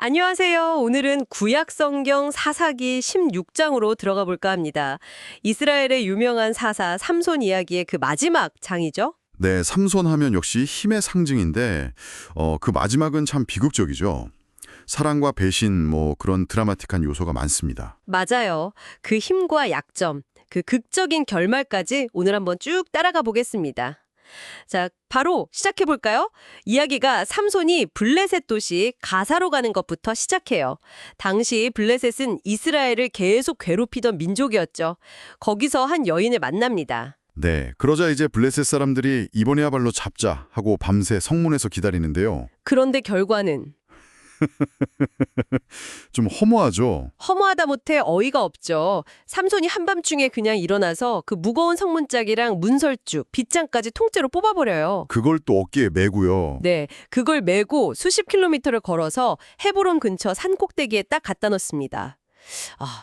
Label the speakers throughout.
Speaker 1: 안녕하세요. 오늘은 구약 성경 사사기 16장으로 들어가 볼까 합니다. 이스라엘의 유명한 사사 삼손 이야기의 그 마지막 장이죠.
Speaker 2: 네, 삼손 하면 역시 힘의 상징인데 그 마지막은 참 비극적이죠. 사랑과 배신, 그런 드라마틱한 요소가 많습니다.
Speaker 1: 맞아요. 그 힘과 약점, 그 극적인 결말까지 오늘 한번 쭉 따라가 보겠습니다. 자, 바로 시작해 볼까요? 이야기가 삼손이 블레셋 도시 가사로 가는 것부터 시작해요. 당시 블레셋은 이스라엘을 계속 괴롭히던 민족이었죠. 거기서 한 여인을 만납니다.
Speaker 2: 네, 그러자 이제 블레셋 사람들이 이번에야말로 잡자 하고 밤새 성문에서 기다리는데요.
Speaker 1: 그런데 결과는
Speaker 2: 좀 허무하죠.
Speaker 1: 허무하다 못해 어이가 없죠. 삼손이 한밤중에 그냥 일어나서 그 무거운 성문짝이랑 문설주, 빗장까지 통째로 뽑아버려요.
Speaker 2: 그걸 또 어깨에 메고요.
Speaker 1: 네, 그걸 메고 수십 킬로미터를 걸어서 헤브론 근처 산 꼭대기에 딱 갖다 놓습니다.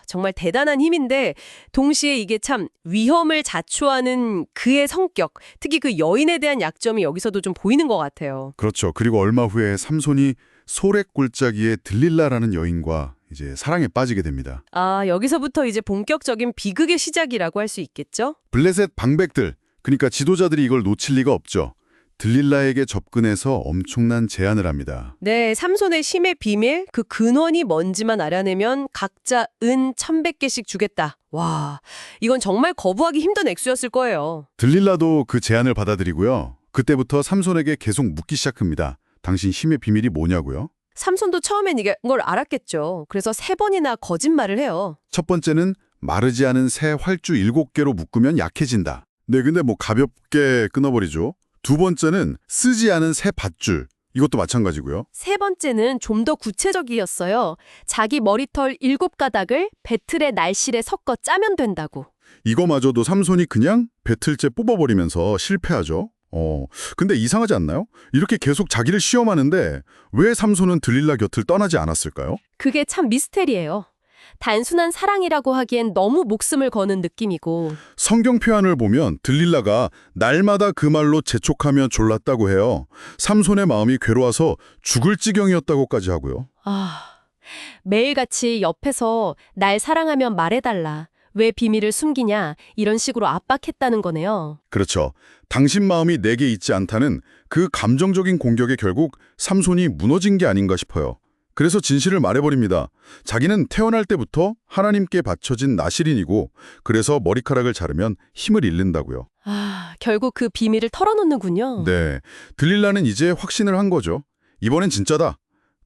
Speaker 1: 정말 대단한 힘인데 동시에 이게 참 위험을 자초하는 그의 성격, 특히 그 여인에 대한 약점이 여기서도 좀 보이는 것 같아요.
Speaker 2: 그렇죠. 그리고 얼마 후에 삼손이 소렉 골짜기의 들릴라라는 여인과 이제 사랑에 빠지게 됩니다.
Speaker 1: 여기서부터 이제 본격적인 비극의 시작이라고 할 수 있겠죠?
Speaker 2: 블레셋 방백들, 그러니까 지도자들이 이걸 놓칠 리가 없죠. 들릴라에게 접근해서 엄청난 제안을 합니다.
Speaker 1: 네, 삼손의 힘의 비밀, 그 근원이 뭔지만 알아내면 각자 은 1,100개씩 주겠다. 와, 이건 정말 거부하기 힘든 액수였을 거예요.
Speaker 2: 들릴라도 그 제안을 받아들이고요. 그때부터 삼손에게 계속 묻기 시작합니다. 당신 힘의 비밀이 뭐냐고요?
Speaker 1: 삼손도 처음엔 이걸 알았겠죠. 그래서 3번이나 거짓말을 해요.
Speaker 2: 첫 번째는 마르지 않은 새 활주 7개로 묶으면 약해진다. 네, 근데 가볍게 끊어버리죠. 두 번째는 쓰지 않은 새 밧줄. 이것도 마찬가지고요.
Speaker 1: 3번째는 좀 더 구체적이었어요. 자기 머리털 7가닥을 배틀의 날실에 섞어 짜면 된다고.
Speaker 2: 이거마저도 삼손이 그냥 배틀째 뽑아버리면서 실패하죠. 근데 이상하지 않나요? 이렇게 계속 자기를 시험하는데 왜 삼손은 들릴라 곁을 떠나지 않았을까요?
Speaker 1: 그게 참 미스테리예요. 단순한 사랑이라고 하기엔 너무 목숨을 거는 느낌이고.
Speaker 2: 성경 표현을 보면 들릴라가 날마다 그 말로 재촉하며 졸랐다고 해요. 삼손의 마음이 괴로워서 죽을 지경이었다고까지 하고요.
Speaker 1: 매일같이 옆에서 날 사랑하면 말해달라. 왜 비밀을 숨기냐 이런 식으로 압박했다는 거네요.
Speaker 2: 그렇죠. 당신 마음이 내게 있지 않다는 그 감정적인 공격에 결국 삼손이 무너진 게 아닌가 싶어요. 그래서 진실을 말해버립니다. 자기는 태어날 때부터 하나님께 바쳐진 나실인이고 그래서 머리카락을 자르면 힘을 잃는다고요.
Speaker 1: 결국 그 비밀을 털어놓는군요.
Speaker 2: 네, 들릴라는 이제 확신을 한 거죠. 이번엔 진짜다.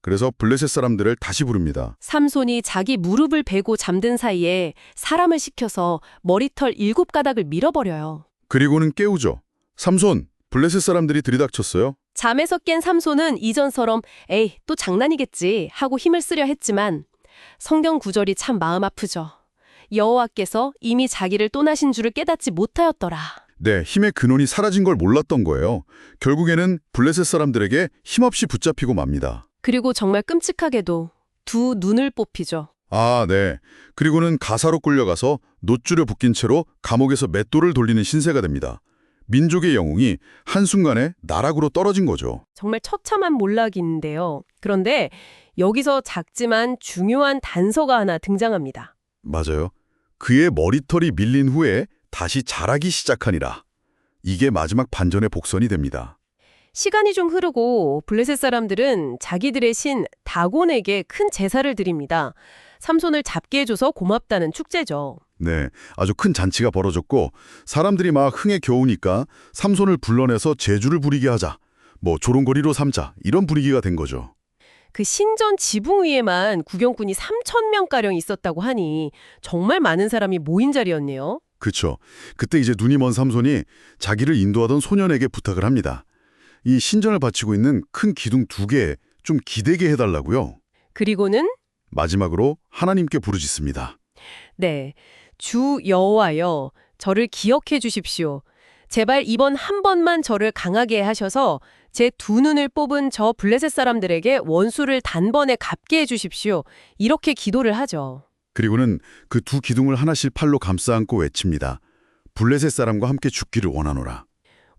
Speaker 2: 그래서 블레셋 사람들을 다시 부릅니다.
Speaker 1: 삼손이 자기 무릎을 베고 잠든 사이에 사람을 시켜서 머리털 7가닥을 밀어버려요.
Speaker 2: 그리고는 깨우죠. 삼손, 블레셋 사람들이 들이닥쳤어요.
Speaker 1: 잠에서 깬 삼손은 이전처럼 에이 또 장난이겠지 하고 힘을 쓰려 했지만 성경 구절이 참 마음 아프죠. 여호와께서 이미 자기를 떠나신 줄을 깨닫지 못하였더라.
Speaker 2: 네, 힘의 근원이 사라진 걸 몰랐던 거예요. 결국에는 블레셋 사람들에게 힘없이 붙잡히고 맙니다.
Speaker 1: 그리고 정말 끔찍하게도 두 눈을 뽑히죠.
Speaker 2: 네. 그리고는 가사로 끌려가서 놋줄에 묶인 채로 감옥에서 맷돌을 돌리는 신세가 됩니다. 민족의 영웅이 한순간에 나락으로 떨어진 거죠.
Speaker 1: 정말 처참한 몰락인데요. 그런데 여기서 작지만 중요한 단서가 하나 등장합니다.
Speaker 2: 맞아요. 그의 머리털이 밀린 후에 다시 자라기 시작하니라. 이게 마지막 반전의 복선이 됩니다.
Speaker 1: 시간이 좀 흐르고 블레셋 사람들은 자기들의 신 다곤에게 큰 제사를 드립니다. 삼손을 잡게 해줘서 고맙다는 축제죠.
Speaker 2: 네, 아주 큰 잔치가 벌어졌고 사람들이 막 흥에 겨우니까 삼손을 불러내서 제주를 부리게 하자. 조롱거리로 삼자. 이런 분위기가 된 거죠.
Speaker 1: 그 신전 지붕 위에만 구경꾼이 3,000명가량 있었다고 하니 정말 많은 사람이 모인 자리였네요.
Speaker 2: 그렇죠. 그때 이제 눈이 먼 삼손이 자기를 인도하던 소년에게 부탁을 합니다. 이 신전을 바치고 있는 큰 기둥 2개 좀 기대게 해달라고요.
Speaker 1: 그리고는
Speaker 2: 마지막으로 하나님께 부르짖습니다.
Speaker 1: 네, 주 여호와여 저를 기억해 주십시오. 제발 이번 한 번만 저를 강하게 하셔서 제 2눈을 뽑은 저 블레셋 사람들에게 원수를 단번에 갚게 해주십시오. 이렇게 기도를 하죠.
Speaker 2: 그리고는 그 2 기둥을 하나씩 팔로 감싸 안고 외칩니다. 블레셋 사람과 함께 죽기를 원하노라.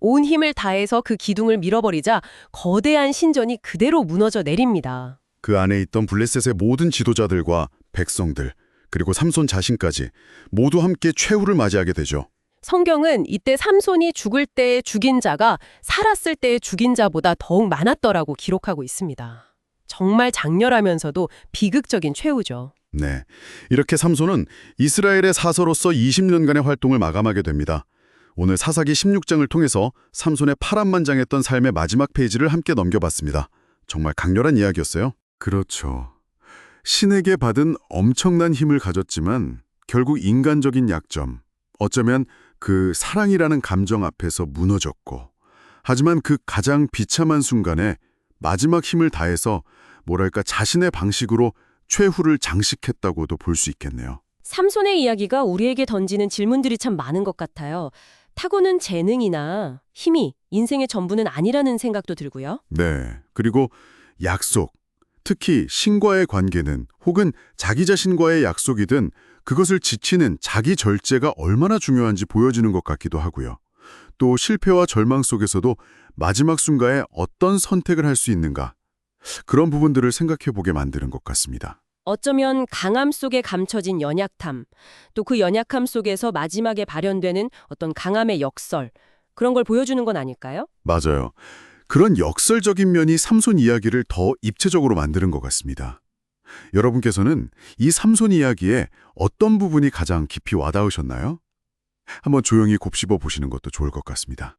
Speaker 1: 온 힘을 다해서 그 기둥을 밀어버리자 거대한 신전이 그대로 무너져 내립니다.
Speaker 2: 그 안에 있던 블레셋의 모든 지도자들과 백성들, 그리고 삼손 자신까지 모두 함께 최후를 맞이하게 되죠.
Speaker 1: 성경은 이때 삼손이 죽을 때 죽인 자가 살았을 때 죽인 자보다 더욱 많았더라고 기록하고 있습니다. 정말 장렬하면서도 비극적인 최후죠.
Speaker 2: 네, 이렇게 삼손은 이스라엘의 사서로서 20년간의 활동을 마감하게 됩니다. 오늘 사사기 16장을 통해서 삼손의 파란만장했던 삶의 마지막 페이지를 함께 넘겨봤습니다. 정말 강렬한 이야기였어요. 그렇죠. 신에게 받은 엄청난 힘을 가졌지만 결국 인간적인 약점, 어쩌면 그 사랑이라는 감정 앞에서 무너졌고, 하지만 그 가장 비참한 순간에 마지막 힘을 다해서 뭐랄까 자신의 방식으로 최후를 장식했다고도 볼 수 있겠네요.
Speaker 1: 삼손의 이야기가 우리에게 던지는 질문들이 참 많은 것 같아요. 타고난 재능이나 힘이 인생의 전부는 아니라는 생각도 들고요.
Speaker 2: 네, 그리고 약속, 특히 신과의 관계는 혹은 자기 자신과의 약속이든 그것을 지키는 자기 절제가 얼마나 중요한지 보여주는 것 같기도 하고요. 또 실패와 절망 속에서도 마지막 순간에 어떤 선택을 할 수 있는가, 그런 부분들을 생각해 보게 만드는 것 같습니다.
Speaker 1: 어쩌면 강함 속에 감춰진 연약함, 또 그 연약함 속에서 마지막에 발현되는 어떤 강함의 역설, 그런 걸 보여주는 건 아닐까요?
Speaker 2: 맞아요. 그런 역설적인 면이 삼손 이야기를 더 입체적으로 만드는 것 같습니다. 여러분께서는 이 삼손 이야기의 어떤 부분이 가장 깊이 와닿으셨나요? 한번 조용히 곱씹어 보시는 것도 좋을 것 같습니다.